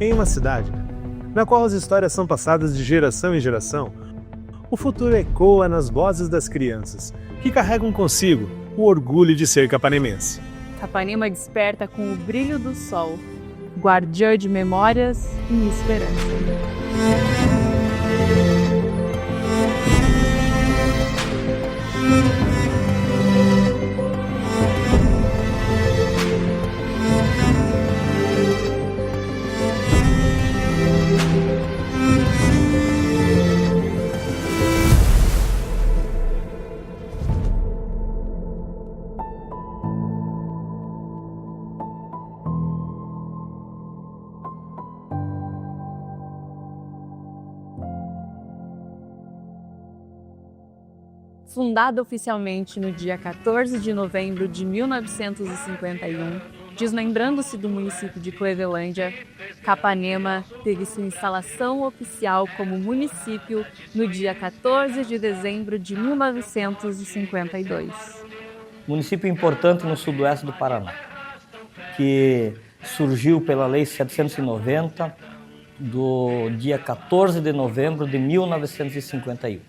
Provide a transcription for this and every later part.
Em uma cidade, na qual as histórias são passadas de geração em geração, o futuro ecoa nas vozes das crianças, que carregam consigo o orgulho de ser capanemense. Capanema desperta com o brilho do sol, guardiã de memórias e esperança. Fundada oficialmente no dia 14 de novembro de 1951, desmembrando-se do município de Clevelândia, Capanema teve sua instalação oficial como município no dia 14 de dezembro de 1952. Município importante no sudoeste do Paraná, que surgiu pela Lei 790 do dia 14 de novembro de 1951.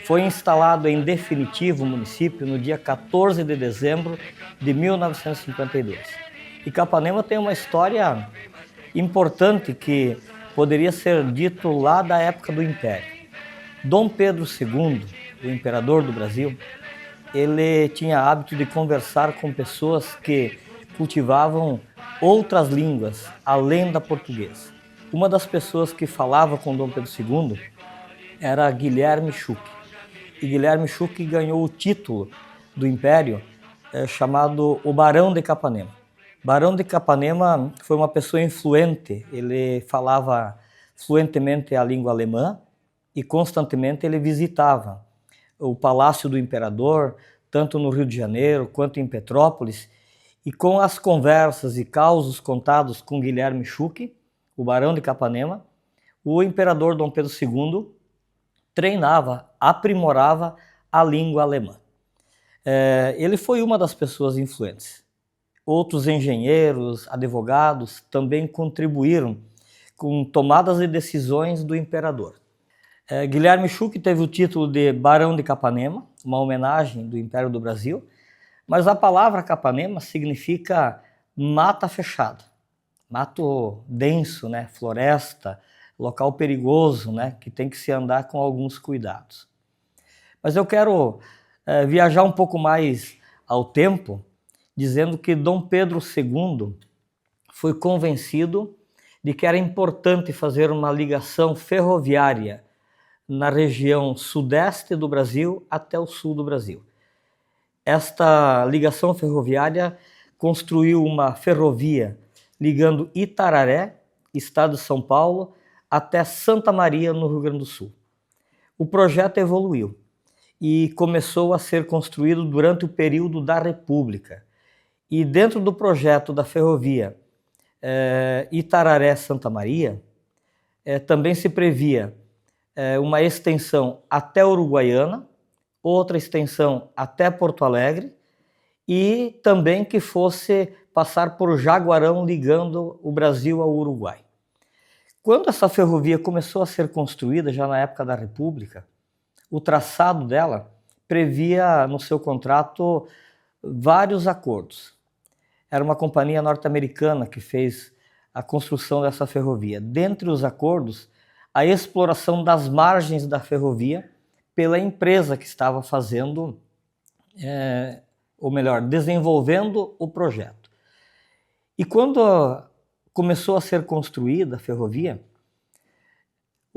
Foi instalado em definitivo o município no dia 14 de dezembro de 1952. E Capanema tem uma história importante que poderia ser dito lá da época do Império. Dom Pedro II, o imperador do Brasil, ele tinha hábito de conversar com pessoas que cultivavam outras línguas além da portuguesa. Uma das pessoas que falava com Dom Pedro II era Guilherme Schuch. E Guilherme Schuch ganhou o título do Império chamado o Barão de Capanema. Barão de Capanema foi uma pessoa influente, ele falava fluentemente a língua alemã e constantemente ele visitava o Palácio do Imperador, tanto no Rio de Janeiro quanto em Petrópolis, e com as conversas e causos contados com Guilherme Schuch, o Barão de Capanema, o imperador Dom Pedro II treinava, aprimorava a língua alemã. Ele foi uma das pessoas influentes. Outros engenheiros, advogados também contribuíram com tomadas de decisões do imperador. Guilherme Schuch teve o título de Barão de Capanema, uma homenagem do Império do Brasil, mas a palavra Capanema significa mata fechada, mato denso, né? Floresta, local perigoso, né? Que tem que se andar com alguns cuidados. Mas eu quero viajar um pouco mais ao tempo, dizendo que Dom Pedro II foi convencido de que era importante fazer uma ligação ferroviária na região sudeste do Brasil até o sul do Brasil. Esta ligação ferroviária construiu uma ferrovia ligando Itararé, estado de São Paulo, até Santa Maria, no Rio Grande do Sul. O projeto evoluiu e começou a ser construído durante o período da República. E dentro do projeto da ferrovia Itararé-Santa Maria, também se previa uma extensão até Uruguaiana, outra extensão até Porto Alegre e também que fosse passar por Jaguarão, ligando o Brasil ao Uruguai. Quando essa ferrovia começou a ser construída, já na época da República, o traçado dela previa no seu contrato vários acordos. Era uma companhia norte-americana que fez a construção dessa ferrovia. Dentre os acordos, a exploração das margens da ferrovia pela empresa que estava fazendo, ou melhor, desenvolvendo o projeto. E quando começou a ser construída a ferrovia,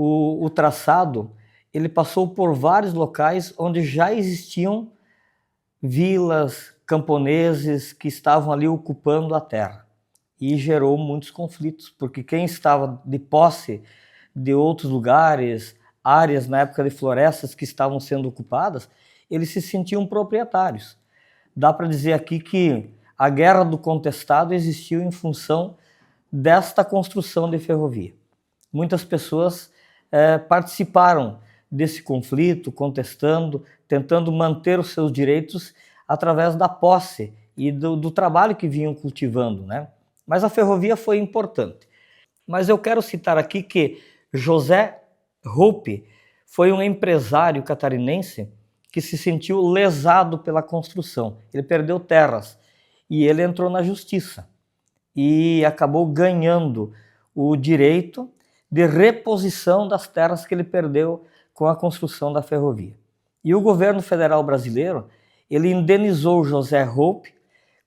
o traçado ele passou por vários locais onde já existiam vilas, camponeses que estavam ali ocupando a terra. E gerou muitos conflitos, porque quem estava de posse de outros lugares, áreas na época de florestas que estavam sendo ocupadas, eles se sentiam proprietários. Dá para dizer aqui que a guerra do contestado existiu em função desta construção de ferrovia. Muitas pessoas participaram desse conflito, contestando, tentando manter os seus direitos através da posse e do trabalho que vinham cultivando, né? Mas a ferrovia foi importante. Mas eu quero citar aqui que José Hope foi um empresário catarinense que se sentiu lesado pela construção. Ele perdeu terras e ele entrou na justiça e acabou ganhando o direito de reposição das terras que ele perdeu com a construção da ferrovia. E o governo federal brasileiro, ele indenizou José Hope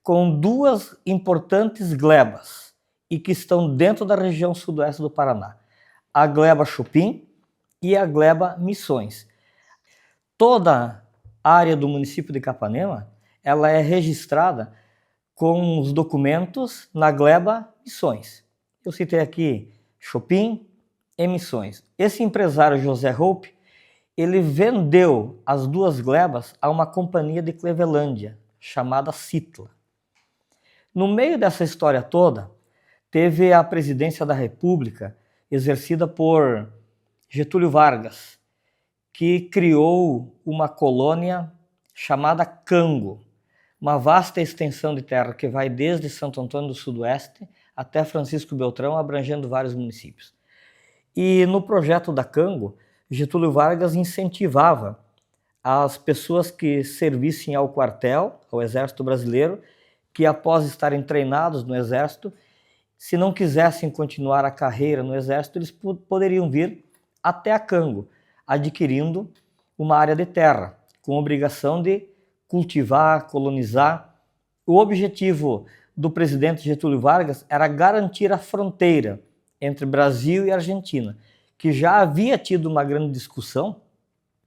com 2 importantes glebas e que estão dentro da região sudoeste do Paraná. A gleba Chupim e a gleba Missões. Toda a área do município de Capanema, ela é registrada com os documentos na gleba Missões. Eu citei aqui Chupim e Missões. Esse empresário José Hope, ele vendeu as 2 glebas a uma companhia de Clevelândia, chamada Citla. No meio dessa história toda, teve a presidência da República, exercida por Getúlio Vargas, que criou uma colônia chamada Cango, uma vasta extensão de terra que vai desde Santo Antônio do Sudoeste até Francisco Beltrão, abrangendo vários municípios. E no projeto da Cango, Getúlio Vargas incentivava as pessoas que servissem ao quartel, ao Exército Brasileiro, que após estarem treinados no Exército, se não quisessem continuar a carreira no Exército, eles poderiam vir até a Cango, adquirindo uma área de terra, com obrigação de cultivar, colonizar. O objetivo do presidente Getúlio Vargas era garantir a fronteira entre Brasil e Argentina, que já havia tido uma grande discussão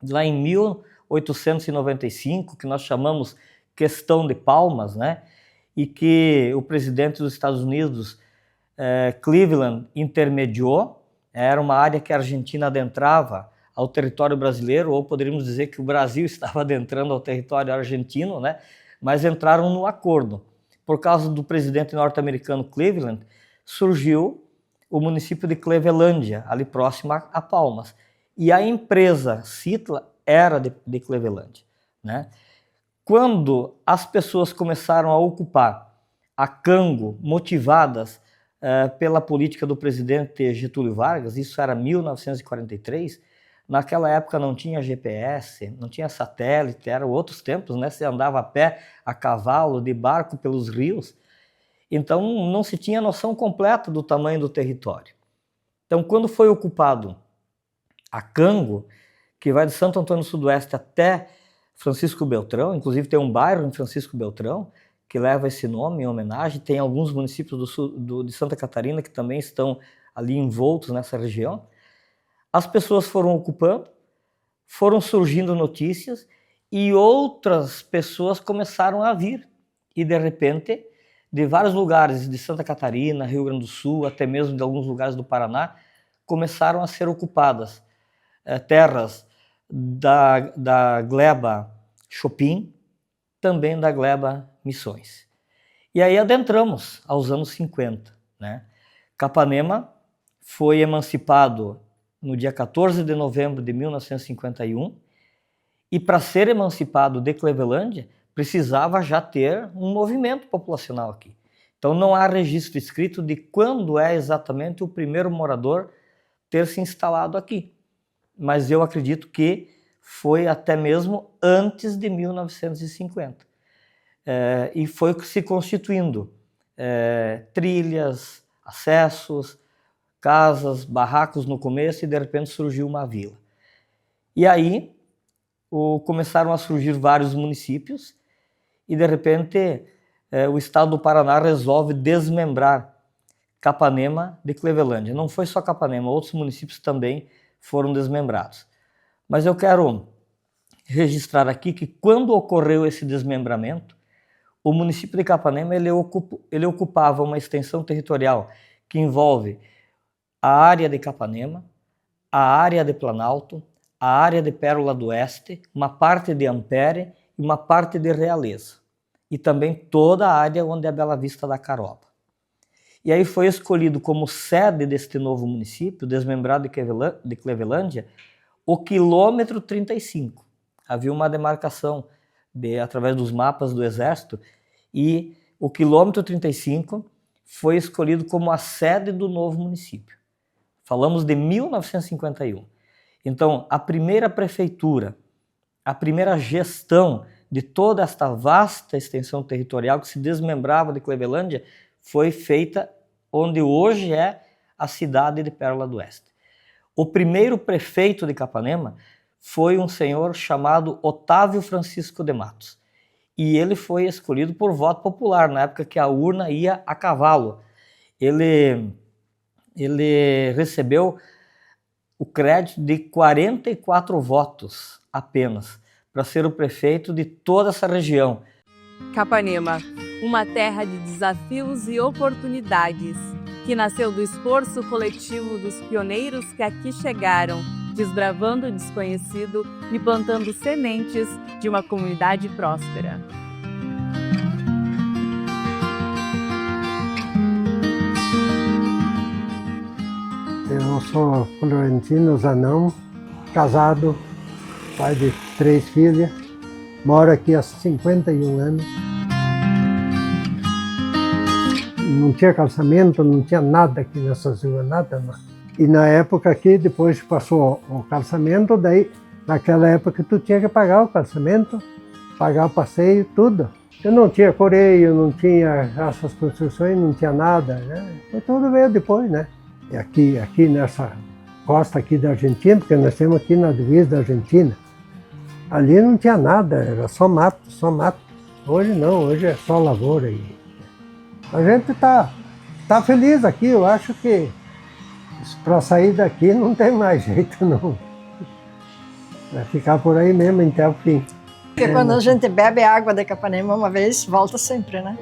lá em 1895, que nós chamamos Questão de Palmas, né? E que o presidente dos Estados Unidos, Cleveland, intermediou. Era uma área que a Argentina adentrava ao território brasileiro, ou poderíamos dizer que o Brasil estava adentrando ao território argentino, né? Mas entraram no acordo. Por causa do presidente norte-americano Cleveland, surgiu o município de Clevelândia, ali próximo a Palmas. E a empresa Citla era de Clevelândia, né? Quando as pessoas começaram a ocupar a Cango, motivadas pela política do presidente Getúlio Vargas, isso era 1943, naquela época não tinha GPS, não tinha satélite, eram outros tempos, né? Você andava a pé, a cavalo, de barco pelos rios, então não se tinha noção completa do tamanho do território. Então, quando foi ocupado a Cango, que vai de Santo Antônio do Sudoeste até Francisco Beltrão, inclusive tem um bairro em Francisco Beltrão que leva esse nome em homenagem, tem alguns municípios do sul, de Santa Catarina que também estão ali envoltos nessa região. As pessoas foram ocupando, foram surgindo notícias e outras pessoas começaram a vir. E de repente, de vários lugares de Santa Catarina, Rio Grande do Sul, até mesmo de alguns lugares do Paraná, começaram a ser ocupadas terras da gleba Chupim, também da gleba Missões. E aí adentramos aos anos 50, né? Capanema foi emancipado no dia 14 de novembro de 1951 e para ser emancipado de Clevelândia precisava já ter um movimento populacional aqui. Então não há registro escrito de quando é exatamente o primeiro morador ter se instalado aqui. Mas eu acredito que foi até mesmo antes de 1950. E foi se constituindo trilhas, acessos, casas, barracos no começo e de repente surgiu uma vila. E aí começaram a surgir vários municípios e de repente o estado do Paraná resolve desmembrar Capanema de Clevelândia. Não foi só Capanema, outros municípios também foram desmembrados. Mas eu quero registrar aqui que quando ocorreu esse desmembramento, o município de Capanema ele ocupava uma extensão territorial que envolve a área de Capanema, a área de Planalto, a área de Pérola do Oeste, uma parte de Ampere e uma parte de Realeza. E também toda a área onde é a Bela Vista da Caroba. E aí foi escolhido como sede deste novo município, desmembrado de Clevelândia, o quilômetro 35. Havia uma demarcação através dos mapas do Exército e o quilômetro 35 foi escolhido como a sede do novo município. Falamos de 1951. Então, a primeira prefeitura, a primeira gestão de toda esta vasta extensão territorial que se desmembrava de Clevelândia foi feita onde hoje é a cidade de Pérola do Oeste. O primeiro prefeito de Capanema foi um senhor chamado Otávio Francisco de Matos. E ele foi escolhido por voto popular, na época que a urna ia a cavalo. Ele recebeu o crédito de 44 votos apenas, para ser o prefeito de toda essa região. Capanema, uma terra de desafios e oportunidades, que nasceu do esforço coletivo dos pioneiros que aqui chegaram, desbravando o desconhecido e plantando sementes de uma comunidade próspera. Eu sou Florentino Zanão, casado, pai de 3 filhas, moro aqui há 51 anos. Não tinha calçamento, não tinha nada aqui nessa rua, nada. E na época aqui, depois passou o calçamento, daí naquela época tu tinha que pagar o calçamento, pagar o passeio, tudo. Eu não tinha coreio, não tinha essas construções, não tinha nada, né? Foi tudo veio depois, né? E aqui nessa costa aqui da Argentina, porque nós temos aqui na divisa da Argentina, ali não tinha nada, era só mato, só mato. Hoje não, hoje é só lavoura. E a gente tá feliz aqui, eu acho que para sair daqui não tem mais jeito não. Vai ficar por aí mesmo até o fim. Porque quando a gente bebe água de Capanema uma vez, volta sempre, né?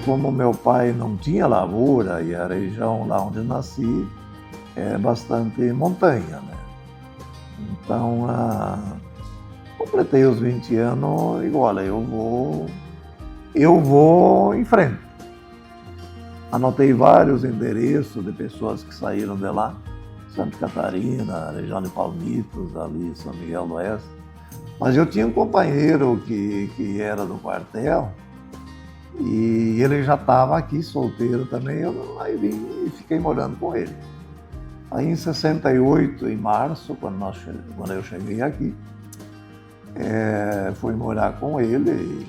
Como meu pai não tinha lavoura e a região lá onde nasci é bastante montanha, né? Então, completei os 20 anos e olha, eu vou em frente. Anotei vários endereços de pessoas que saíram de lá, Santa Catarina, região de Palmitos, ali São Miguel do Oeste. Mas eu tinha um companheiro que era do quartel, e ele já estava aqui solteiro também, aí vim e fiquei morando com ele. Aí em 68, em março, quando eu cheguei aqui, fui morar com ele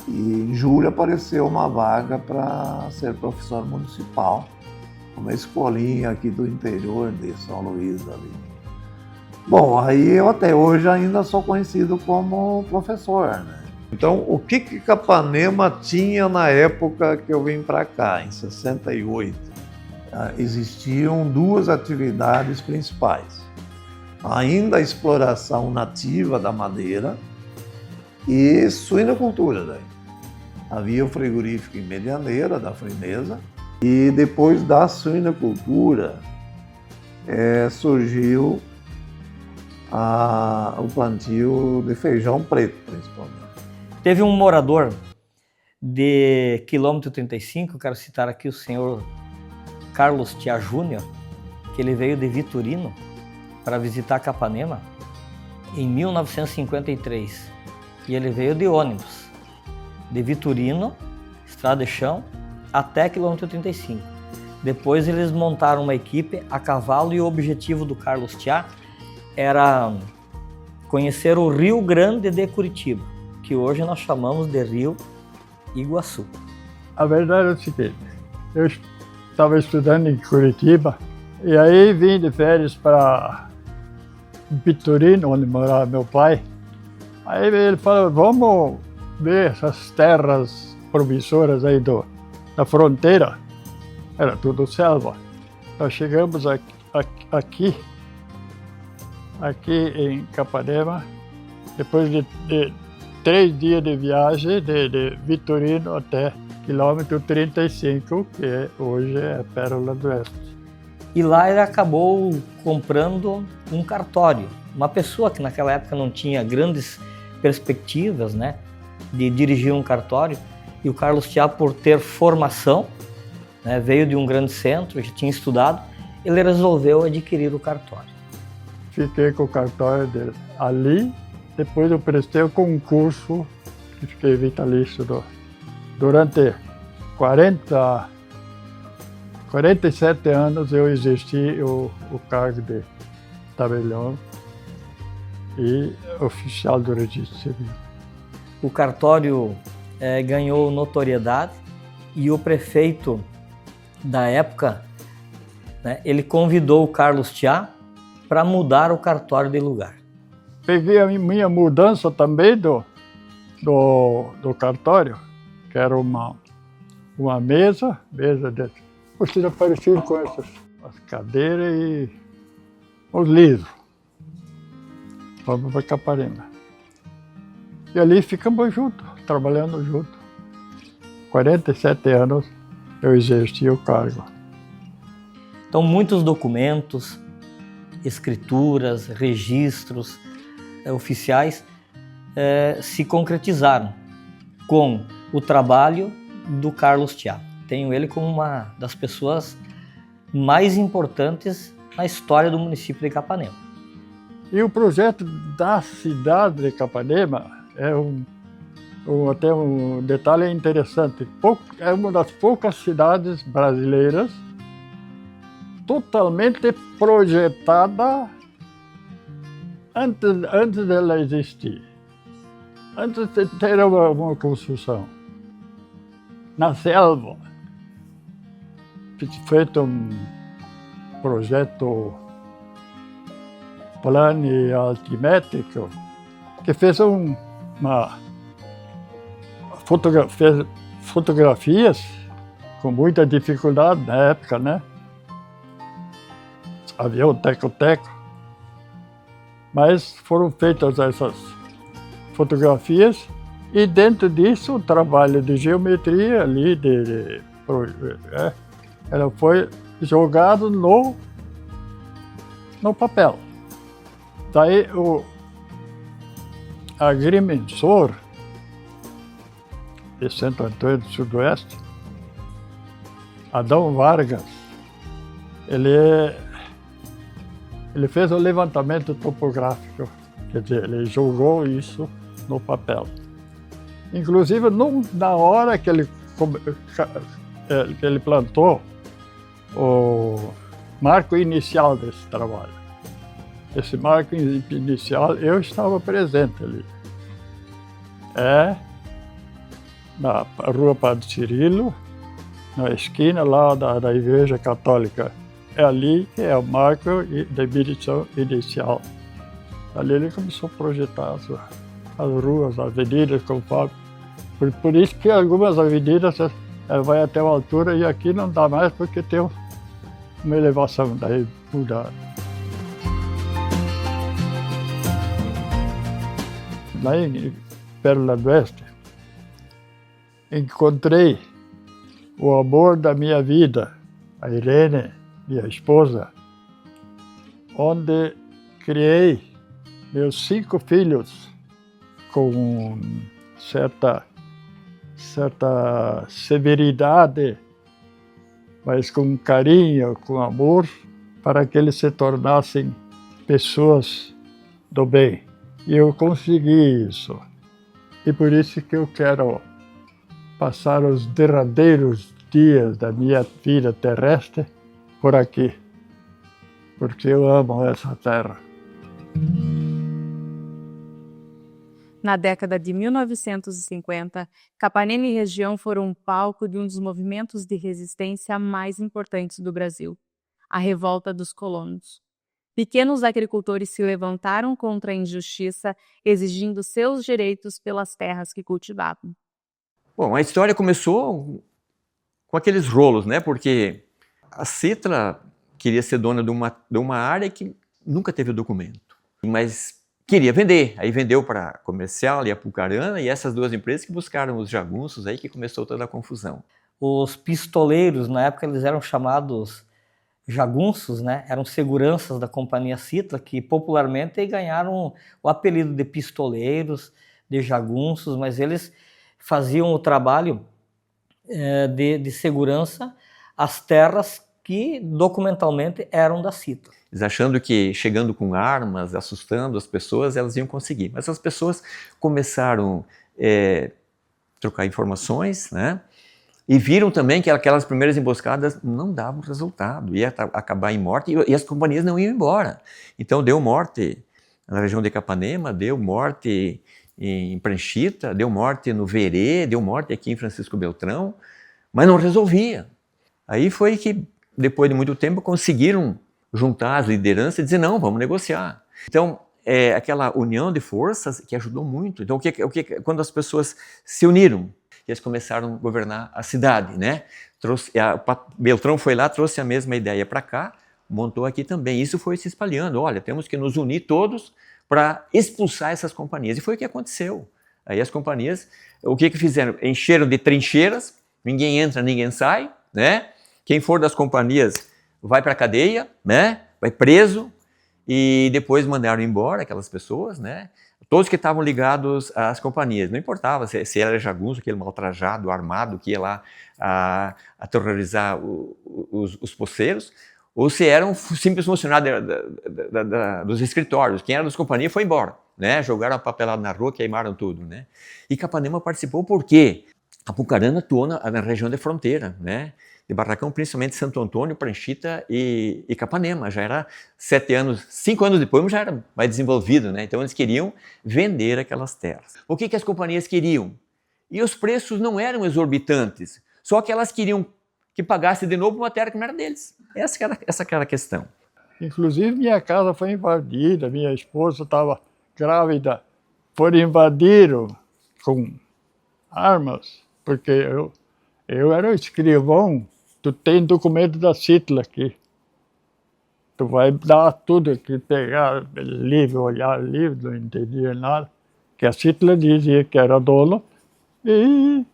e em julho apareceu uma vaga para ser professor municipal, uma escolinha aqui do interior de São Luís ali. Bom, aí eu até hoje ainda sou conhecido como professor, né? Então, o que Capanema tinha na época que eu vim para cá, em 68? Existiam 2 atividades principais. Ainda a exploração nativa da madeira e suinocultura. Daí. Havia o frigorífico em Medianeira, da Frimeza, e depois da suinocultura surgiu o plantio de feijão preto, principalmente. Teve um morador de quilômetro 35, quero citar aqui o senhor Carlos Tia Júnior, que ele veio de Vitorino para visitar Capanema em 1953. E ele veio de ônibus, de Vitorino, estrada de chão, até quilômetro 35. Depois eles montaram uma equipe a cavalo e o objetivo do Carlos Tia era conhecer o Rio Grande de Curitiba, que hoje nós chamamos de Rio Iguaçu. A verdade é o seguinte, eu estava estudando em Curitiba e aí vim de férias para Vitorino, onde morava meu pai. Aí ele falou, vamos ver essas terras promissoras aí da fronteira. Era tudo selva. Nós chegamos aqui em Capanema, depois de 3 dias de viagem de Vitorino até quilômetro 35, que hoje é Pérola do Oeste. E lá ele acabou comprando um cartório. Uma pessoa que naquela época não tinha grandes perspectivas, né, de dirigir um cartório. E o Carlos Thiá, por ter formação, né, veio de um grande centro, já tinha estudado, ele resolveu adquirir o cartório. Fiquei com o cartório dele ali, depois eu prestei o concurso e fiquei vitalício durante 47 anos eu exerci o cargo de tabelião e oficial do registro civil. O cartório ganhou notoriedade e o prefeito da época, né, ele convidou o Carlos Thiá para mudar o cartório de lugar. Peguei a minha mudança também do cartório, que era uma mesa de coisa parecida com essas as cadeiras e os livros. Vamos para Capanema. E ali ficamos juntos, trabalhando juntos. 47 anos eu exerci o cargo. Então, muitos documentos, escrituras, registros oficiais se concretizaram com o trabalho do Carlos Thiá. Tenho ele como uma das pessoas mais importantes na história do município de Capanema. E o projeto da cidade de Capanema até um detalhe interessante. É uma das poucas cidades brasileiras totalmente projetada antes dela existir. Antes de ter uma construção. Na selva. Feito um projeto planialtimétrico que fez fotografias com muita dificuldade na época, né? Havia o teco-teco. Mas foram feitas essas fotografias e dentro disso o trabalho de geometria ali, ela foi jogado no papel. Daí o agrimensor de Santo Antônio do Sudoeste, Adão Vargas, ele fez o levantamento topográfico, quer dizer, ele jogou isso no papel. Inclusive, na hora que ele plantou o marco inicial desse trabalho. Esse marco inicial, eu estava presente ali. É na Rua Padre Cirilo, na esquina lá da Igreja Católica. É ali que é o marco da medição inicial. Ali ele começou a projetar as ruas, as avenidas, conforme. Por isso que algumas avenidas vai até uma altura e aqui não dá mais porque tem uma elevação, daí mudaram. Lá em Pérola do Oeste, encontrei o amor da minha vida, a Irene, minha esposa, onde criei meus 5 filhos com certa severidade, mas com carinho, com amor, para que eles se tornassem pessoas do bem. E eu consegui isso. E por isso que eu quero passar os derradeiros dias da minha vida terrestre por aqui, porque eu amo essa terra. Na década de 1950, Capanema e região foram um palco de um dos movimentos de resistência mais importantes do Brasil, a Revolta dos Colonos. Pequenos agricultores se levantaram contra a injustiça, exigindo seus direitos pelas terras que cultivavam. Bom, a história começou com aqueles rolos, né? Porque a Citra queria ser dona de uma área que nunca teve o documento, mas queria vender. Aí vendeu para Comercial e Apucarana, e essas duas empresas que buscaram os jagunços, aí que começou toda a confusão. Os pistoleiros, na época, eles eram chamados jagunços, né? Eram seguranças da Companhia Citra, que popularmente ganharam o apelido de pistoleiros, de jagunços, mas eles faziam o trabalho de segurança às terras que documentalmente eram da Citra. Eles achando que chegando com armas, assustando as pessoas, elas iam conseguir. Mas as pessoas começaram a trocar informações, né? E viram também que aquelas primeiras emboscadas não davam resultado, ia acabar em morte e as companhias não iam embora. Então deu morte na região de Capanema, deu morte em Pranchita, deu morte no Verê, deu morte aqui em Francisco Beltrão, mas não resolvia. Aí foi que, depois de muito tempo, conseguiram juntar as lideranças e dizer, não, vamos negociar. Então, aquela união de forças que ajudou muito. Então, quando as pessoas se uniram, eles começaram a governar a cidade, né? Beltrão foi lá, trouxe a mesma ideia para cá, montou aqui também. Isso foi se espalhando. Olha, temos que nos unir todos para expulsar essas companhias. E foi o que aconteceu. Aí as companhias, o que fizeram? Encheram de trincheiras, ninguém entra, ninguém sai, né? Quem for das companhias vai para a cadeia, né? Vai preso, e depois mandaram embora aquelas pessoas, né? Todos que estavam ligados às companhias, não importava se era jagunço, aquele maltrajado, armado, que ia lá aterrorizar os poceiros, ou se era um simples funcionário dos escritórios. Quem era das companhias foi embora, né? Jogaram a papelada na rua, queimaram tudo, né? E Capanema participou por quê? Apucarana atuou na região de fronteira, né? De Barracão, principalmente Santo Antônio, Pranchita e Capanema. Já era 5 anos depois, mas já era mais desenvolvido, né? Então eles queriam vender aquelas terras. O que as companhias queriam? E os preços não eram exorbitantes, só que elas queriam que pagasse de novo uma terra que não era deles. Essa que era a questão. Inclusive, minha casa foi invadida, minha esposa estava grávida. Foram invadiram com armas, porque eu era o escrivão. Tu tem documento da Citra aqui. Tu vai dar tudo aqui, pegar livro, olhar livro, não entendia nada. Que a Citra dizia que era dona e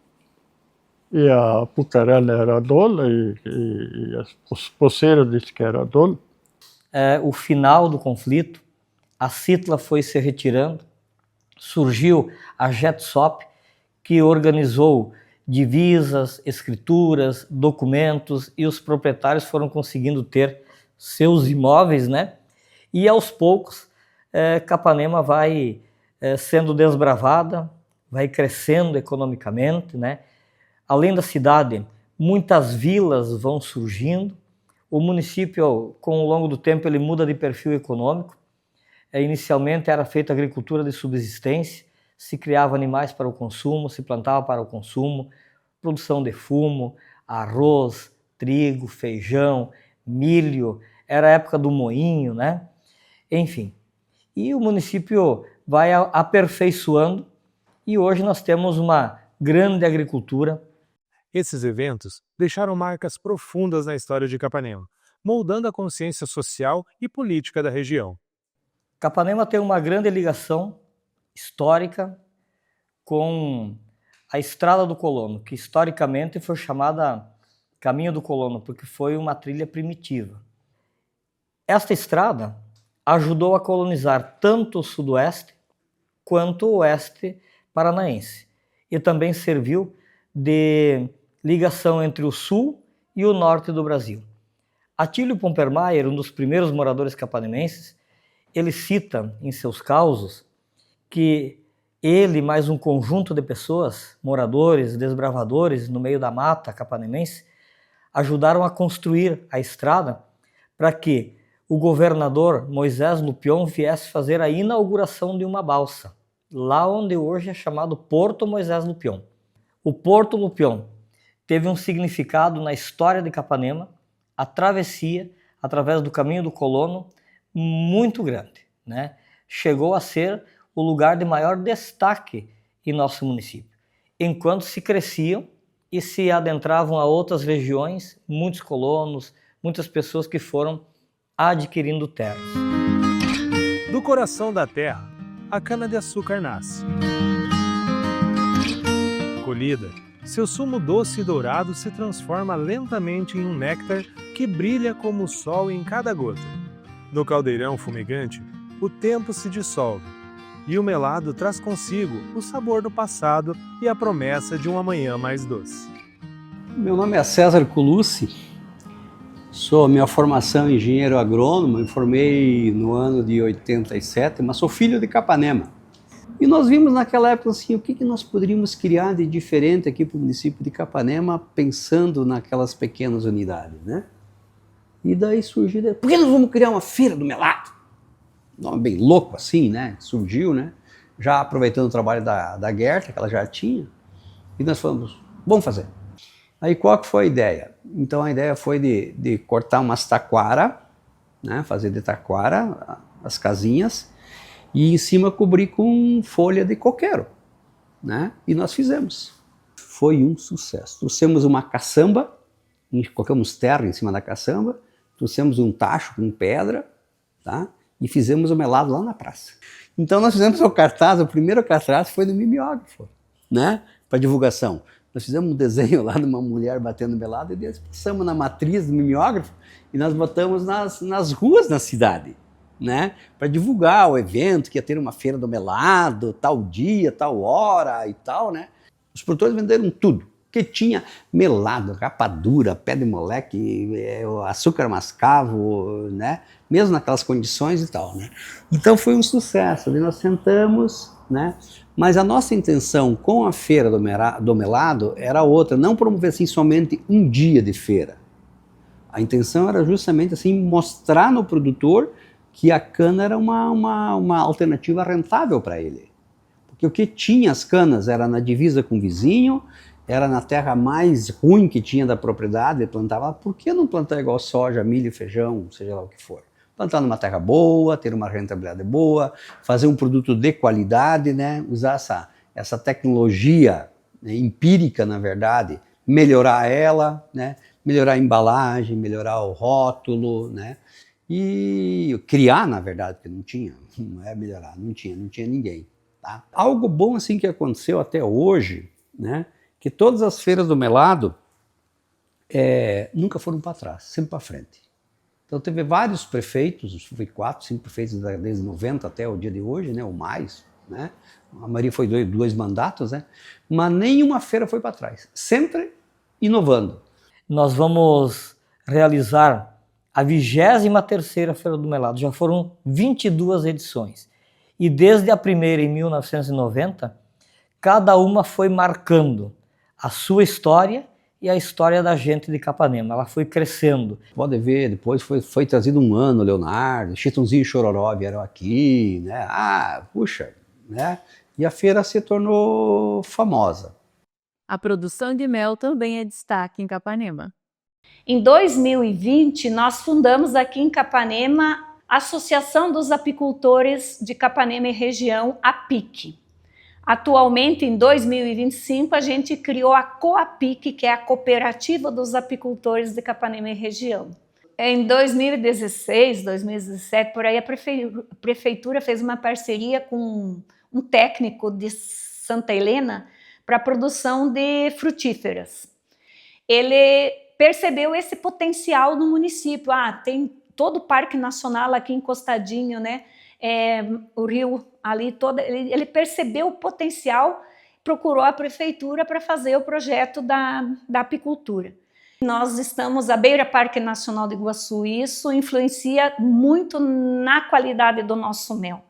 a Apucarana era dona e os poceiros disseram que era dona. O final do conflito, a Citra foi se retirando, surgiu a JETSOP, que organizou divisas, escrituras, documentos, e os proprietários foram conseguindo ter seus imóveis, né? E aos poucos, Capanema vai sendo desbravada, vai crescendo economicamente, né? Além da cidade, muitas vilas vão surgindo. O município, com o longo do tempo, ele muda de perfil econômico. Inicialmente era feita agricultura de subsistência, se criava animais para o consumo, se plantava para o consumo, produção de fumo, arroz, trigo, feijão, milho, era a época do moinho, né? Enfim, e o município vai aperfeiçoando e hoje nós temos uma grande agricultura. Esses eventos deixaram marcas profundas na história de Capanema, moldando a consciência social e política da região. Capanema tem uma grande ligação histórica com a Estrada do Colono, que historicamente foi chamada Caminho do Colono, porque foi uma trilha primitiva. Esta estrada ajudou a colonizar tanto o sudoeste quanto o oeste paranaense, e também serviu de ligação entre o sul e o norte do Brasil. Atílio Pompermayer, um dos primeiros moradores capanemenses, ele cita em seus causos que ele mais um conjunto de pessoas, moradores, desbravadores no meio da mata capanemense, ajudaram a construir a estrada para que o governador Moisés Lupion viesse fazer a inauguração de uma balsa, lá onde hoje é chamado Porto Moisés Lupion. O Porto Lupion teve um significado na história de Capanema, a travessia através do Caminho do Colono, muito grande, né? Chegou a ser o lugar de maior destaque em nosso município. Enquanto se cresciam e se adentravam a outras regiões, muitos colonos, muitas pessoas que foram adquirindo terras. Do coração da terra, a cana-de-açúcar nasce. Colhida, seu sumo doce e dourado se transforma lentamente em um néctar que brilha como o sol em cada gota. No caldeirão fumegante, o tempo se dissolve, e o melado traz consigo o sabor do passado e a promessa de um amanhã mais doce. Meu nome é César Colucci, minha formação é engenheiro agrônomo, me formei no ano de 87, mas sou filho de Capanema. E nós vimos naquela época assim, o que nós poderíamos criar de diferente aqui para o município de Capanema, pensando naquelas pequenas unidades, né? E daí surgiu, por que nós vamos criar uma feira do melado? Nome bem louco assim, né? Surgiu, né? Já aproveitando o trabalho da Gerta, que ela já tinha, e nós falamos, vamos fazer. Aí qual que foi a ideia? Então a ideia foi de cortar umas taquara, né? Fazer de taquara as casinhas, e em cima cobrir com folha de coqueiro, né? E nós fizemos. Foi um sucesso. Trouxemos uma caçamba, colocamos terra em cima da caçamba, trouxemos um tacho com pedra, tá? E fizemos o melado lá na praça. Então nós fizemos o cartaz, o primeiro cartaz foi no mimeógrafo, né? Para divulgação. Nós fizemos um desenho lá de uma mulher batendo melado e depois passamos na matriz do mimeógrafo e nós botamos nas ruas da cidade, né? Para divulgar o evento, que ia ter uma feira do melado, tal dia, tal hora e tal, né? Os produtores venderam tudo, que tinha melado, rapadura, pé de moleque, açúcar mascavo, né? Mesmo naquelas condições e tal, né? Então foi um sucesso, ali nós sentamos, né? Mas a nossa intenção com a feira do melado era outra, não promover assim somente um dia de feira. A intenção era justamente assim mostrar no produtor que a cana era uma alternativa rentável para ele. Porque o que tinha as canas era na divisa com o vizinho, era na terra mais ruim que tinha da propriedade, ele plantava, por que não plantar igual soja, milho, feijão, seja lá o que for? Plantar numa terra boa, ter uma rentabilidade boa, fazer um produto de qualidade, né? Usar essa tecnologia, né, empírica, na verdade, melhorar ela, né? Melhorar a embalagem, melhorar o rótulo, né? E criar, na verdade, porque não é melhorar, não tinha ninguém. Tá? Algo bom assim que aconteceu até hoje, né? Que todas as feiras do melado nunca foram para trás, sempre para frente. Então teve vários prefeitos, foi 4, 5 prefeitos desde 90 até o dia de hoje, né, ou mais, né? A maioria foi dois mandatos, né? Mas nenhuma feira foi para trás, sempre inovando. Nós vamos realizar a 23ª Feira do Melado, já foram 22 edições. E desde a primeira, em 1990, cada uma foi marcando a sua história e a história da gente de Capanema. Ela foi crescendo. Pode ver, depois foi trazido um ano, Leonardo, Chitãozinho e Chororó vieram aqui, né? Puxa, né? E a feira se tornou famosa. A produção de mel também é destaque em Capanema. Em 2020, nós fundamos aqui em Capanema a Associação dos Apicultores de Capanema e Região, APIC. Atualmente, em 2025, a gente criou a COAPIC, que é a Cooperativa dos Apicultores de Capanema e Região. Em 2016, 2017, por aí, a prefeitura fez uma parceria com um técnico de Santa Helena para a produção de frutíferas. Ele percebeu esse potencial no município. Tem todo o Parque Nacional aqui encostadinho, né? O rio ali todo, ele percebeu o potencial, procurou a prefeitura para fazer o projeto da apicultura. Nós estamos à beira Parque Nacional de Iguaçu e isso influencia muito na qualidade do nosso mel.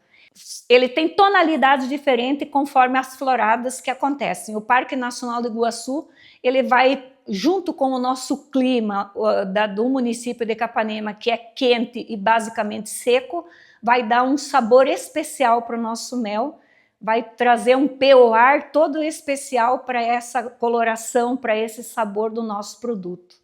Ele tem tonalidades diferentes conforme as floradas que acontecem. O Parque Nacional de Iguaçu, ele vai junto com o nosso clima do município de Capanema, que é quente e basicamente seco, vai dar um sabor especial para o nosso mel, vai trazer um POR todo especial para essa coloração, para esse sabor do nosso produto.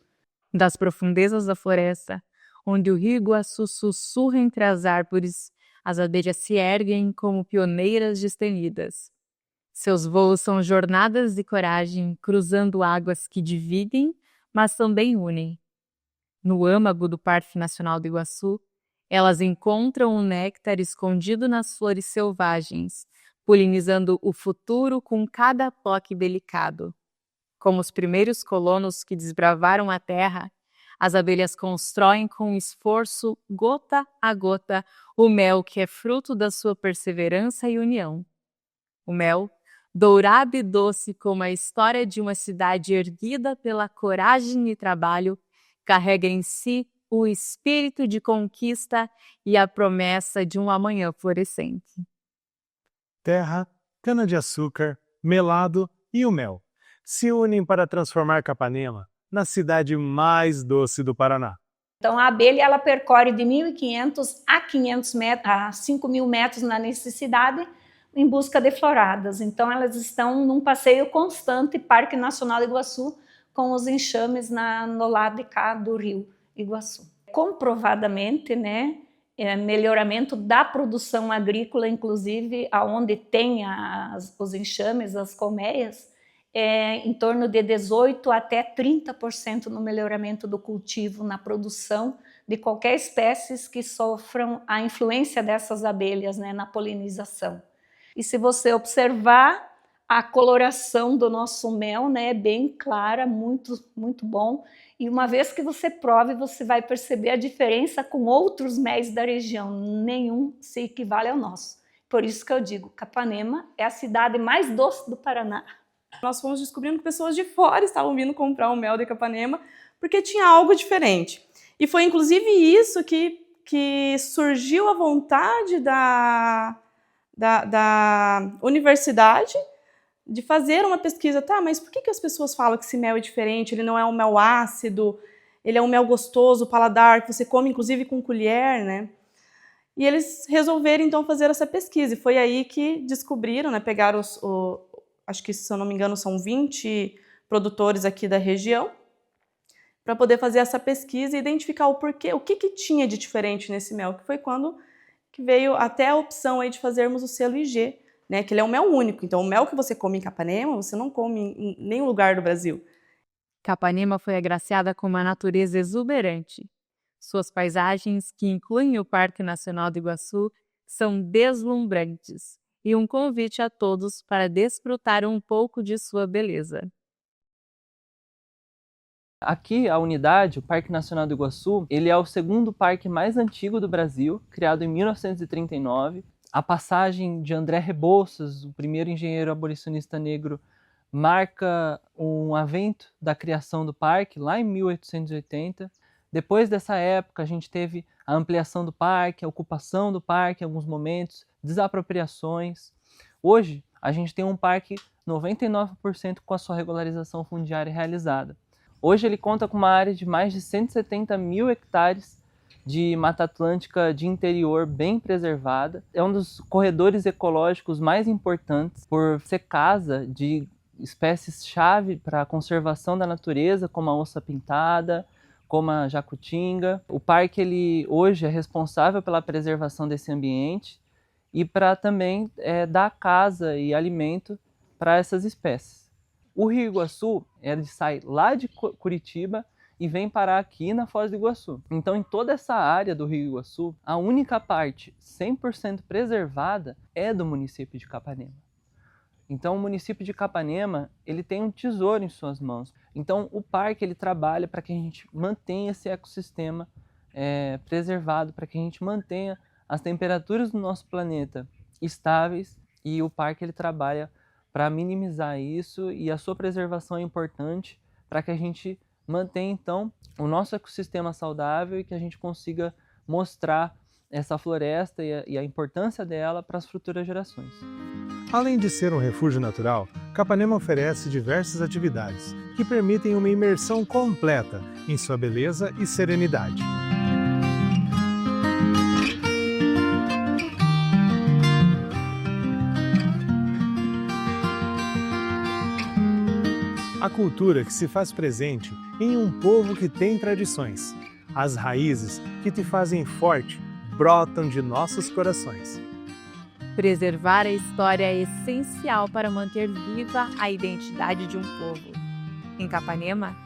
Das profundezas da floresta, onde o rio Iguaçu sussurra entre as árvores, as abelhas se erguem como pioneiras destemidas. Seus voos são jornadas de coragem, cruzando águas que dividem, mas também unem. No âmago do Parque Nacional do Iguaçu, elas encontram o néctar escondido nas flores selvagens, polinizando o futuro com cada toque delicado. Como os primeiros colonos que desbravaram a terra, as abelhas constroem com esforço, gota a gota, o mel que é fruto da sua perseverança e união. O mel, dourado e doce como a história de uma cidade erguida pela coragem e trabalho, carrega em si o espírito de conquista e a promessa de um amanhã florescente. Terra, cana-de-açúcar, melado e o mel se unem para transformar Capanema na cidade mais doce do Paraná. Então a abelha ela percorre de 1.500 a 500 metros, a 5.000 metros na necessidade em busca de floradas. Então elas estão num passeio constante, Parque Nacional do Iguaçu, com os enxames no lado de cá do rio Iguaçu. Comprovadamente, né, melhoramento da produção agrícola, inclusive aonde tem os enxames, as colmeias, em torno de 18% até 30% no melhoramento do cultivo, na produção de qualquer espécies que sofram a influência dessas abelhas, né, na polinização. E se você observar, a coloração do nosso mel, né, é bem clara, muito, muito bom. E uma vez que você prove, você vai perceber a diferença com outros méis da região. Nenhum se equivale ao nosso. Por isso que eu digo, Capanema é a cidade mais doce do Paraná. Nós fomos descobrindo que pessoas de fora estavam vindo comprar o mel de Capanema porque tinha algo diferente. E foi inclusive isso que surgiu a vontade da universidade de fazer uma pesquisa. Tá, mas por que as pessoas falam que esse mel é diferente? Ele não é um mel ácido, ele é um mel gostoso, paladar, que você come inclusive com colher, né? E eles resolveram então fazer essa pesquisa. E foi aí que descobriram, né? Pegaram acho que, se eu não me engano, são 20 produtores aqui da região, para poder fazer essa pesquisa e identificar o porquê, o que tinha de diferente nesse mel, que foi quando que veio até a opção aí de fazermos o selo IG, né, que ele é um mel único. Então, o mel que você come em Capanema, você não come em nenhum lugar do Brasil. Capanema foi agraciada com uma natureza exuberante. Suas paisagens, que incluem o Parque Nacional do Iguaçu, são deslumbrantes. E um convite a todos para desfrutar um pouco de sua beleza. Aqui, a unidade, o Parque Nacional do Iguaçu, ele é o segundo parque mais antigo do Brasil, criado em 1939. A passagem de André Rebouças, o primeiro engenheiro abolicionista negro, marca um avento da criação do parque, lá em 1880. Depois dessa época, a gente teve a ampliação do parque, a ocupação do parque em alguns momentos, desapropriações. Hoje, a gente tem um parque 99% com a sua regularização fundiária realizada. Hoje ele conta com uma área de mais de 170 mil hectares de Mata Atlântica de interior bem preservada. É um dos corredores ecológicos mais importantes por ser casa de espécies-chave para a conservação da natureza, como a onça pintada, como a jacutinga. O parque ele hoje é responsável pela preservação desse ambiente e para também dar casa e alimento para essas espécies. O Rio Iguaçu ele sai lá de Curitiba e vem parar aqui na Foz do Iguaçu. Então, em toda essa área do Rio Iguaçu, a única parte 100% preservada é do município de Capanema. Então, o município de Capanema ele tem um tesouro em suas mãos. Então, o parque ele trabalha para que a gente mantenha esse ecossistema preservado, para que a gente mantenha as temperaturas do nosso planeta estáveis, e o parque ele trabalha para minimizar isso, e a sua preservação é importante para que a gente mantenha então o nosso ecossistema saudável e que a gente consiga mostrar essa floresta e a importância dela para as futuras gerações. Além de ser um refúgio natural, Capanema oferece diversas atividades que permitem uma imersão completa em sua beleza e serenidade. A cultura que se faz presente em um povo que tem tradições. As raízes que te fazem forte brotam de nossos corações. Preservar a história é essencial para manter viva a identidade de um povo. Em Capanema,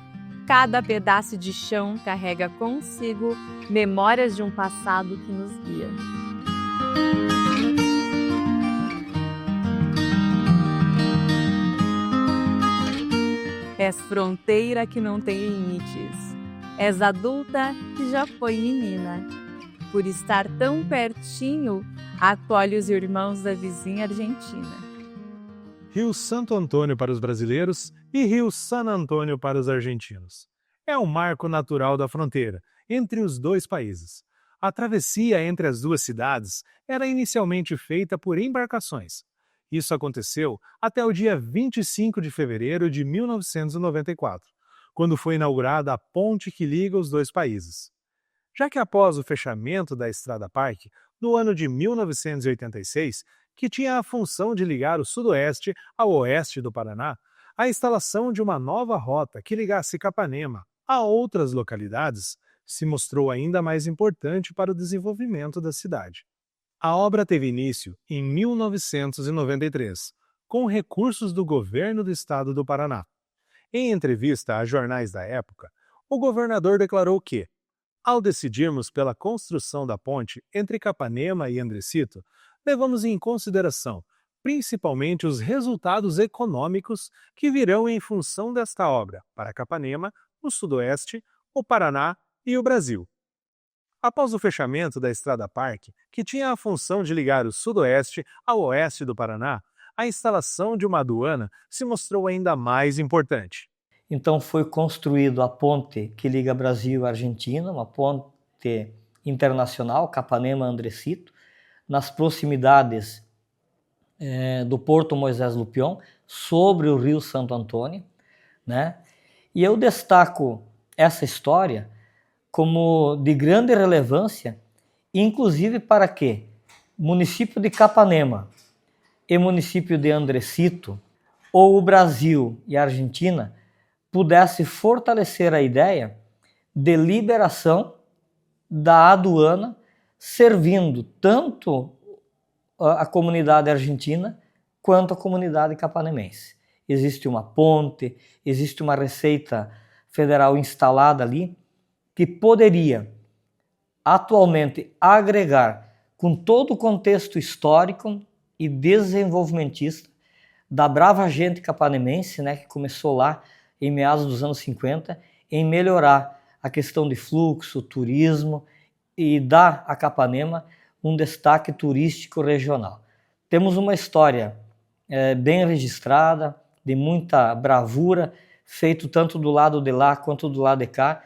cada pedaço de chão carrega consigo memórias de um passado que nos guia. És fronteira que não tem limites. És adulta que já foi menina. Por estar tão pertinho, acolhe os irmãos da vizinha Argentina. Rio Santo Antônio para os brasileiros e Rio San Antônio para os argentinos. É um marco natural da fronteira entre os dois países. A travessia entre as duas cidades era inicialmente feita por embarcações. Isso aconteceu até o dia 25 de fevereiro de 1994, quando foi inaugurada a ponte que liga os dois países. Já que após o fechamento da Estrada Parque, no ano de 1986, que tinha a função de ligar o sudoeste ao oeste do Paraná, a instalação de uma nova rota que ligasse Capanema a outras localidades se mostrou ainda mais importante para o desenvolvimento da cidade. A obra teve início em 1993, com recursos do governo do estado do Paraná. Em entrevista a jornais da época, o governador declarou que, ao decidirmos pela construção da ponte entre Capanema e Andresito, levamos em consideração principalmente os resultados econômicos que virão em função desta obra para Capanema, o Sudoeste, o Paraná e o Brasil. Após o fechamento da Estrada Parque, que tinha a função de ligar o Sudoeste ao oeste do Paraná, a instalação de uma aduana se mostrou ainda mais importante. Então foi construída a ponte que liga Brasil e Argentina, uma ponte internacional, Capanema-Andresito, nas proximidades do Porto Moisés Lupion, sobre o Rio Santo Antônio, né? E eu destaco essa história como de grande relevância, inclusive para que o município de Capanema e o município de Andresito, ou o Brasil e a Argentina, pudesse fortalecer a ideia de liberação da aduana, servindo tanto a comunidade argentina quanto a comunidade capanemense. Existe uma ponte, existe uma receita federal instalada ali, que poderia atualmente agregar com todo o contexto histórico e desenvolvimentista da brava gente capanemense, né, que começou lá em meados dos anos 50, em melhorar a questão de fluxo, turismo e dar a Capanema um destaque turístico regional. Temos uma história bem registrada, de muita bravura, feito tanto do lado de lá quanto do lado de cá,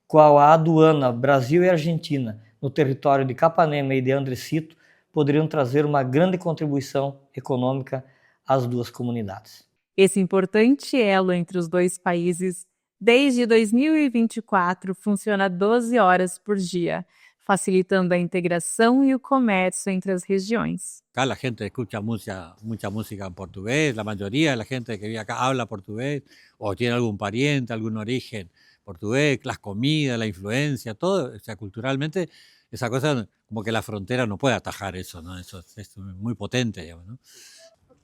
qual a aduana Brasil e Argentina no território de Capanema e de Andresito poderiam trazer uma grande contribuição econômica às duas comunidades. Esse importante elo entre os dois países, desde 2024, funciona 12 horas por dia, facilitando a integração e o comércio entre as regiões. Acá la gente escucha mucha música en portugués, la mayoría de la gente que vive acá habla portugués o tiene algún pariente, algún origen portugués, las comidas, la influencia, todo, o sea, culturalmente esa cosa como que la frontera no puede atajar eso, ¿no? Eso es muy potente, digamos, ¿no?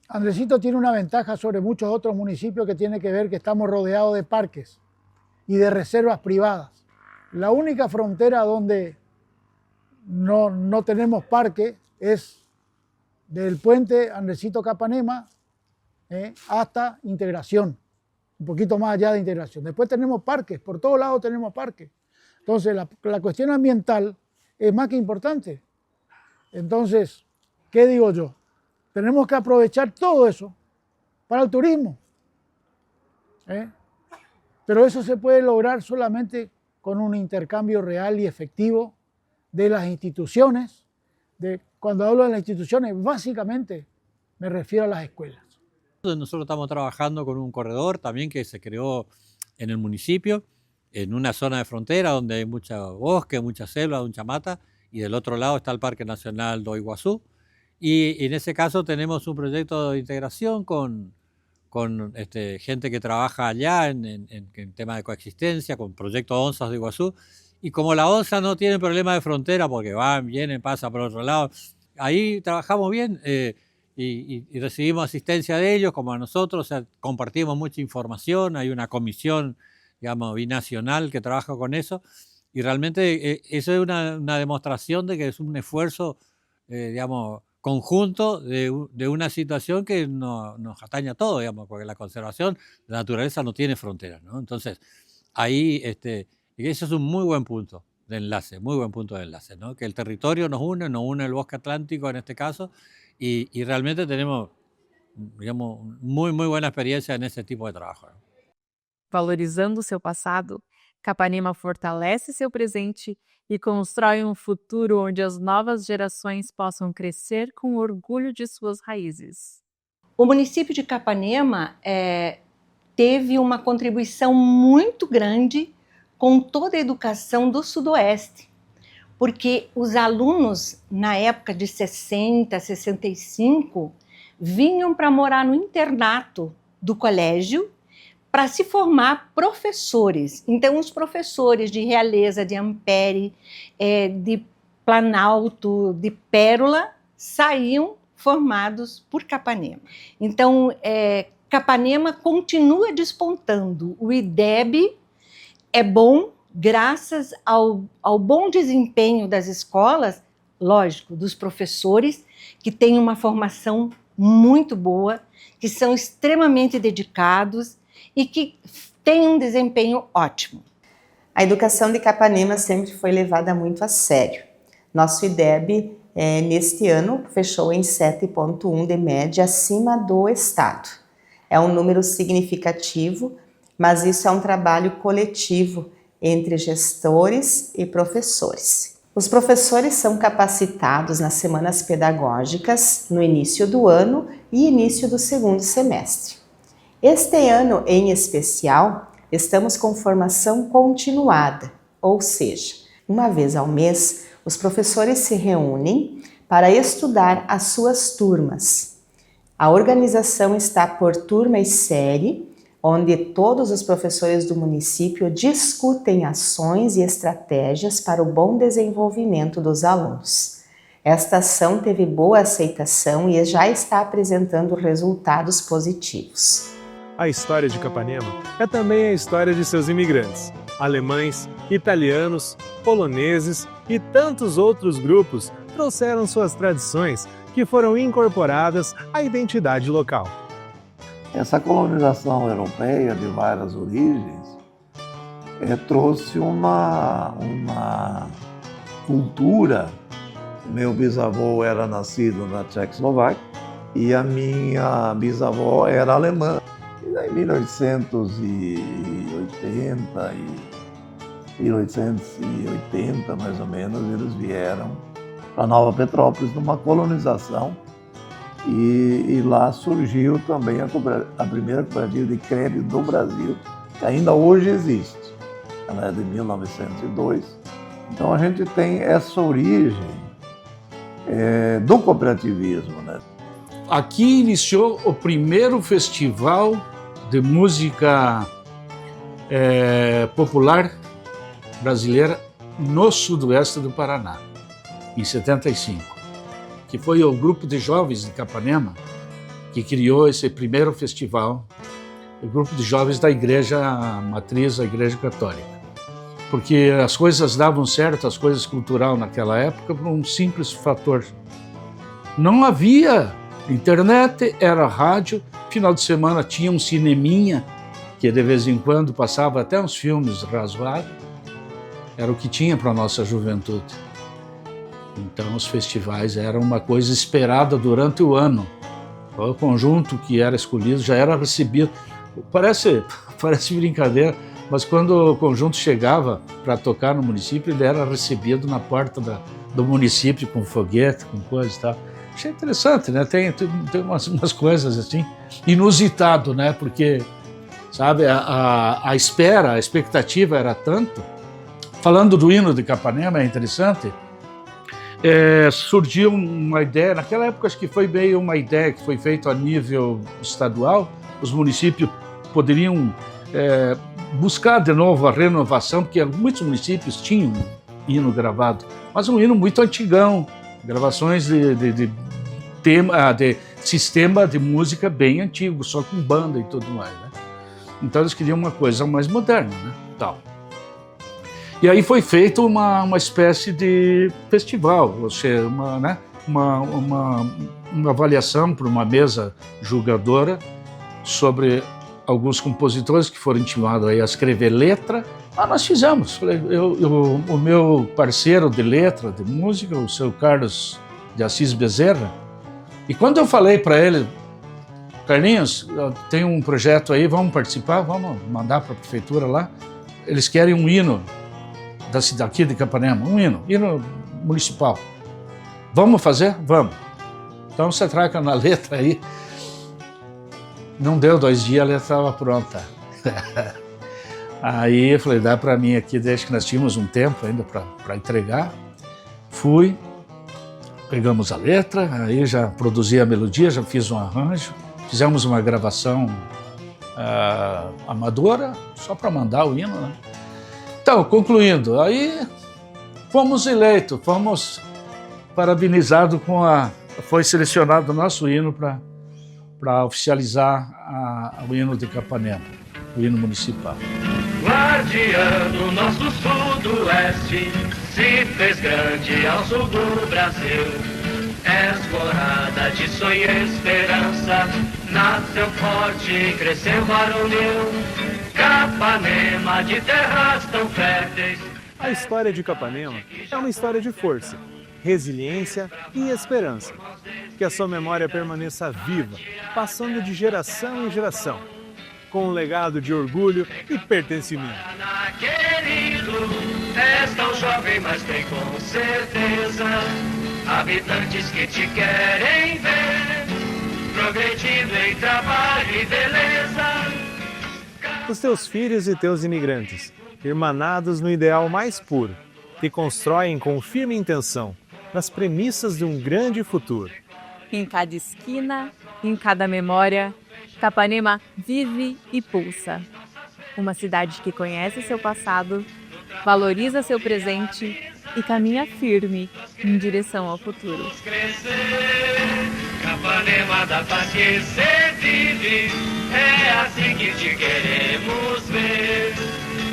Andresito tiene una ventaja sobre muchos otros municipios que tiene que ver que estamos rodeados de parques y de reservas privadas. La única frontera donde no tenemos parque es del puente Andresito-Capanema hasta Integración, un poquito más allá de Integración. Después tenemos parques, por todos lados tenemos parques. Entonces la cuestión ambiental es más que importante. Entonces, ¿qué digo yo? Tenemos que aprovechar todo eso para el turismo. Pero eso se puede lograr solamente con un intercambio real y efectivo de las instituciones. Cuando hablo de las instituciones, básicamente me refiero a las escuelas. Nosotros estamos trabajando con un corredor también que se creó en el municipio, en una zona de frontera donde hay mucho bosque, mucha selva, mucha mata, y del otro lado está el Parque Nacional do Iguazú. Y en ese caso tenemos un proyecto de integración con gente que trabaja allá en tema de coexistencia, con Proyecto Onzas de Iguazú, Y como la ONSA no tiene problema de frontera porque van, vienen, pasan por otro lado, ahí trabajamos bien y recibimos asistencia de ellos como a nosotros, o sea, compartimos mucha información, hay una comisión, digamos, binacional que trabaja con eso y realmente eso es una demostración de que es un esfuerzo, digamos, conjunto de una situación que nos atañe a todos, digamos, porque la conservación, la naturaleza no tiene fronteras, ¿no? Entonces, ahí eso es un muy buen punto de enlace, ¿no? Que el territorio nos une el bosque atlántico en este caso, y realmente tenemos, digamos, muy buena experiencia en ese tipo de trabajo, ¿no? Valorizando seu passado, Capanema fortalece seu presente e constrói um futuro onde as novas gerações possam crescer com orgulho de suas raízes. O município de Capanema teve uma contribuição muito grande com toda a educação do Sudoeste, porque os alunos, na época de 60, 65, vinham para morar no internato do colégio para se formar professores. Então, os professores de Realeza, de Ampere, de Planalto, de Pérola, saíam formados por Capanema. Então, Capanema continua despontando. O IDEB é bom graças ao bom desempenho das escolas, lógico, dos professores, que têm uma formação muito boa, que são extremamente dedicados e que têm um desempenho ótimo. A educação de Capanema sempre foi levada muito a sério. Nosso IDEB, neste ano, fechou em 7,1 de média acima do Estado. É um número significativo, mas isso é um trabalho coletivo entre gestores e professores. Os professores são capacitados nas semanas pedagógicas no início do ano e início do segundo semestre. Este ano, em especial, estamos com formação continuada, ou seja, uma vez ao mês, os professores se reúnem para estudar as suas turmas. A organização está por turma e série, onde todos os professores do município discutem ações e estratégias para o bom desenvolvimento dos alunos. Esta ação teve boa aceitação e já está apresentando resultados positivos. A história de Capanema é também a história de seus imigrantes, alemães, italianos, poloneses e tantos outros grupos trouxeram suas tradições que foram incorporadas à identidade local. Essa colonização europeia de várias origens trouxe uma cultura. Meu bisavô era nascido na Tchecoslováquia e a minha bisavó era alemã. E em 1880, mais ou menos, eles vieram para Nova Petrópolis numa colonização e lá surgiu também a primeira cooperativa de crédito do Brasil, que ainda hoje existe. Ela é de 1902. Então a gente tem essa origem do cooperativismo, né? Aqui iniciou o primeiro festival de música popular brasileira no sudoeste do Paraná, em 75, que foi o grupo de jovens de Capanema que criou esse primeiro festival, o grupo de jovens da Igreja Matriz, a Igreja Católica. Porque as coisas davam certo, as coisas culturais naquela época, por um simples fator. Não havia internet, era rádio, final de semana tinha um cineminha, que de vez em quando passava até uns filmes razoáveis, era o que tinha para a nossa juventude. Então os festivais eram uma coisa esperada durante o ano. O conjunto que era escolhido já era recebido. Parece brincadeira, mas quando o conjunto chegava para tocar no município, ele era recebido na porta do município com foguete, com coisas e tal. Achei interessante, né? Tem umas coisas assim, inusitado, né? Porque, sabe, a expectativa era tanto. Falando do hino de Capanema, é interessante, surgiu uma ideia, naquela época acho que foi meio uma ideia que foi feita a nível estadual, os municípios poderiam buscar de novo a renovação, porque muitos municípios tinham hino gravado, mas um hino muito antigão, gravações de sistema de música bem antigo, só com banda e tudo mais, né? Então eles queriam uma coisa mais moderna, né? Tal. E aí foi feito uma espécie de festival, ou seja, uma avaliação por uma mesa julgadora sobre alguns compositores que foram intimados aí a escrever letra. Nós fizemos. O meu parceiro de letra, de música, o seu Carlos de Assis Bezerra, e quando eu falei para ele, Carlinhos, tem um projeto aí, vamos participar, vamos mandar para a prefeitura lá, eles querem um hino da cidade aqui de Capanema, um hino municipal. Vamos fazer? Vamos. Então você traca na letra aí. Não deu 2 dias, a letra estava pronta. Aí eu falei, dá para mim aqui, desde que nós tínhamos um tempo ainda para entregar. Fui, pegamos a letra, aí já produzi a melodia, já fiz um arranjo, fizemos uma gravação amadora, só para mandar o hino, né? Então, concluindo, aí fomos eleitos, fomos parabenizados foi selecionado o nosso hino para oficializar o hino de Capanema, o hino municipal. Guardiã do nosso sudoeste, se fez grande ao sul do Brasil. És morada de sonho e esperança, nasceu forte e cresceu varonil. Capanema de terras tão férteis. A história de Capanema é uma história de força, resiliência e esperança. Que a sua memória permaneça viva, passando de geração em geração, com um legado de orgulho e pertencimento. Querido, és tão jovem, mas tem com certeza habitantes que te querem ver, progredindo em trabalho e beleza. Os teus filhos e teus imigrantes, irmanados no ideal mais puro, que constroem com firme intenção, nas premissas de um grande futuro. Em cada esquina, em cada memória, Capanema vive e pulsa. Uma cidade que conhece seu passado, valoriza seu presente e caminha firme em direção ao futuro. Capanema da paz que cê vive, é assim que te queremos ver.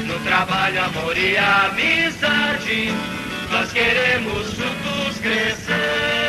No trabalho, amor e amizade, nós queremos juntos crescer.